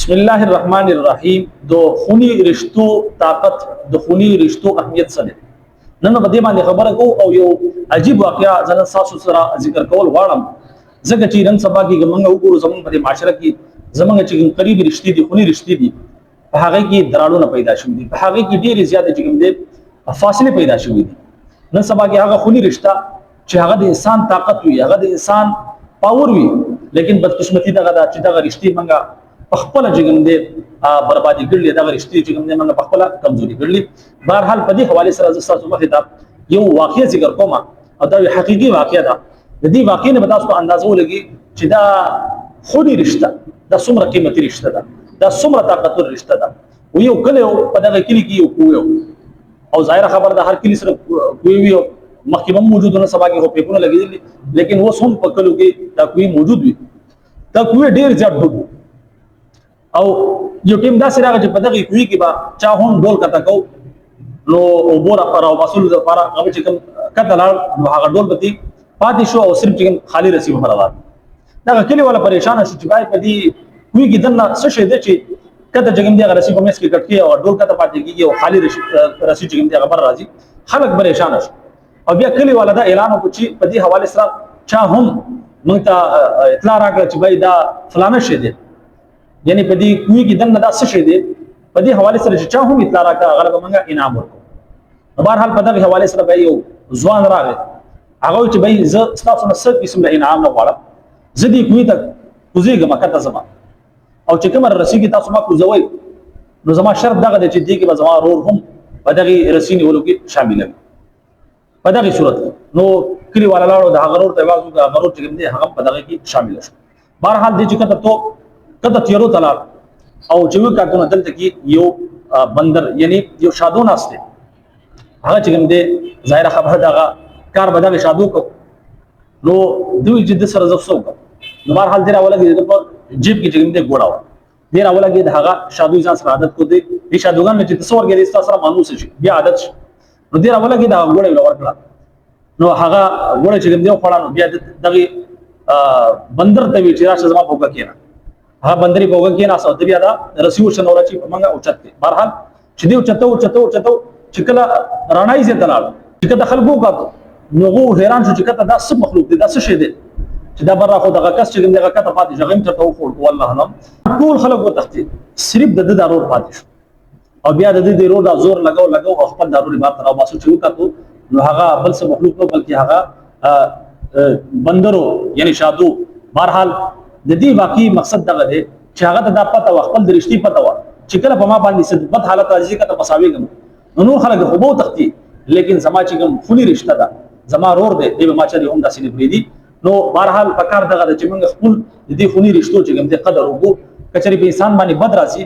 بسم الله الرحمن الرحیم د خونی رشتو طاقت د خونی رشتو اهمیت سره نن په دې باندې خبره کو او یو عجیب واقعا زنه تاسو سره ذکر کول غواړم ځکه چې نن سبا کې موږ وګورو زموږ په معاشره کې زموږ چې قریب رشتې دي خونی رشتې دي په هغه کې درالونه پیدا شوي دي په هغه کې ډېر زیات چې کوم دي فاصله پیدا شوي دي نن سبا کې هغه خونی رشتہ چې هغه د انسان طاقت وي هغه د انسان پاور وي لیکن بدقسمتي دغه دا چې دغه رشتې منګه خپل جګم دې بربادي کړل دا رښتې جګم دې موږ خپل کمزوري کړل بهر حال په دې حواله سره تاسو مخه دا یو واقعي ذکر کوم او دا حقيقي واقعیا ده د دې واقعې نه تاسو په اندازو لګي چې دا خوني رشتہ دا څومره قیمتي رشتہ ده دا څومره طاقتور رشتہ ده و یو کله په دغه کلی کې یو کوو او ظاهر خبر ده هر کلی سره کوي وي مخکې موجود نه سبا کې هو پیپونه لګیدل لیکن و سوم په کلو کې دا کوي موجود وي دا کوي ډیر زیات ډوب او یو ټیم دا سره چې په دغه کوي کې با چا هم ډول کته کو نو وبورا پر او مسول لپاره هغه چې کوم کته لاړ نو هغه ډول پتی پاتې شو او صرف چې خالی رسیب مراد دا کلی ولا پریشان شي چې بای په دې کوي کې دنه څه شه دي چې کته جګم دی هغه رسیب مېس کې کټکی او ډول کته پاتې کیږي او خالی رسیب جګم دی هغه بر راځي خلک پریشان شي او بیا کلی والا دا اعلان وکړي چې په دې حواله سره چا هم موږ ته اطلاع راکړه چې بای دا فلانه شه دي یعنی په دې کوي کې دنه دا څه شه دي په دې حواله سره چې چا هم اطلاع راکړه هغه به موږ انعام ورکړو بهر حال په دې حواله سره به یو ځوان راغی هغه چې بای ز تاسو نه څه قسم له انعام نه غواړم زدي کوي ته کوزيګه مکه زما او چې کوم رسیږي تاسو ما کوزوي نو زما شرط دغه چې دې کې به زما رور هم په دغه رسینی ولو کې شامل وي په دغه صورت نو کلی والا لاړو د هغه رور ته وازو د هغه رور چې دې هغه په دغه کې شامل شو بهر حال دې چې کته تیرو تلار او چې وکړو دلته کې یو بندر یعنی یو شادو ناشته هغه چې دې ظاهر خبره دغه کار بدل شادو کو نو دوی جد سره زفسو کو نو بهر حال دې راولګي د جیب کې چې دې ګوړاو دې راولګي د هغه شادو ځان سره عادت کو دې شادوګان چې تصور کې دې سره مانوس شي بیا عادت شي نو دې راولګي دا ګوړې ورکړه نو هغه ګوړې چې دې خوړانو بیا دغه بندر ته وی چې راشه زما پوګه کېنا هغه بندري پوګه کېنا سو دې بیا دا رسیو شنو راچی منګه اوچته بهر حال چې دې اوچته چې کله رانای زه دلال چې کله خلکو کاته نو غو حیران شو چې کته دا څه مخلوق دي دا څه شی دي چې دا بره خو دغه کس چې دغه کته پاتې ځغیم ته وخور والله نام ټول خلک وتختی صرف د ضرور پاتې شو او بیا د دې ضرور دا زور لګاو او خپل ضروري بار تر واسو چې وکړو نو هغه بل څه مخلوق نو بلکې هغه بندرو یعنی شادو بهر حال د دې واقعي مقصد دغه دی چې هغه د پته خپل درشتي پته و چې کله په ما باندې صدبت حالت راځي کته مساويګم نو خلک خو بو تختی لیکن زما چې کوم خوني رشتہ ده زما رور دی د ما چې هم داسې نه پریدي نو بهر حال پکار دغه چې موږ خپل د دې خوني رشتو چې کوم د قدر وګو کچري په انسان باندې بد راځي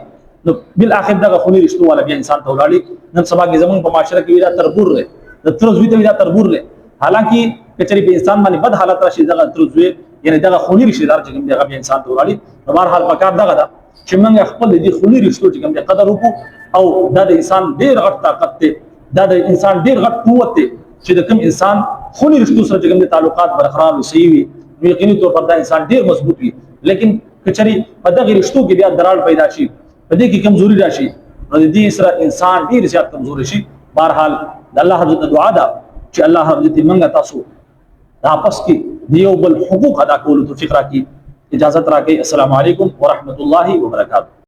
نو بالاخر دغه خوني رشتو والا بیا انسان ته ولاړي نن سبا کې زمون په معاشره کې ویرا تربور لري د ترزوی ته ویرا تربور لري حالانکه کچري په انسان باندې بد حالت راشي دغه ترزوی یعنی دغه خوني رشتہ دار چې کوم دغه انسان ته ولاړي نو بهر حال پکار دغه دا چې موږ خپل دې خوني رشتو چې کوم د قدر وګو او دا د انسان ډېر غټ طاقت دی دا د انسان ډېر غټ قوت دی چې د کوم انسان خوني رشتو سره چې کوم تعلقات برقرار او صحیح وي یقیني طور پر دا انسان ډېر مضبوط وي لیکن کچري په دغه رشتو کې بیا درال پیدا شي په دې کې کمزوري راشي نو دې سره انسان ډېر زیات کمزوري شي بهر حال د الله حضرت دعا ده چې الله حضرت منګه تاسو تاسو کې دیو بل حقوق ادا کولو توفیق راکړي اجازه راکړي السلام علیکم ورحمت الله وبرکاته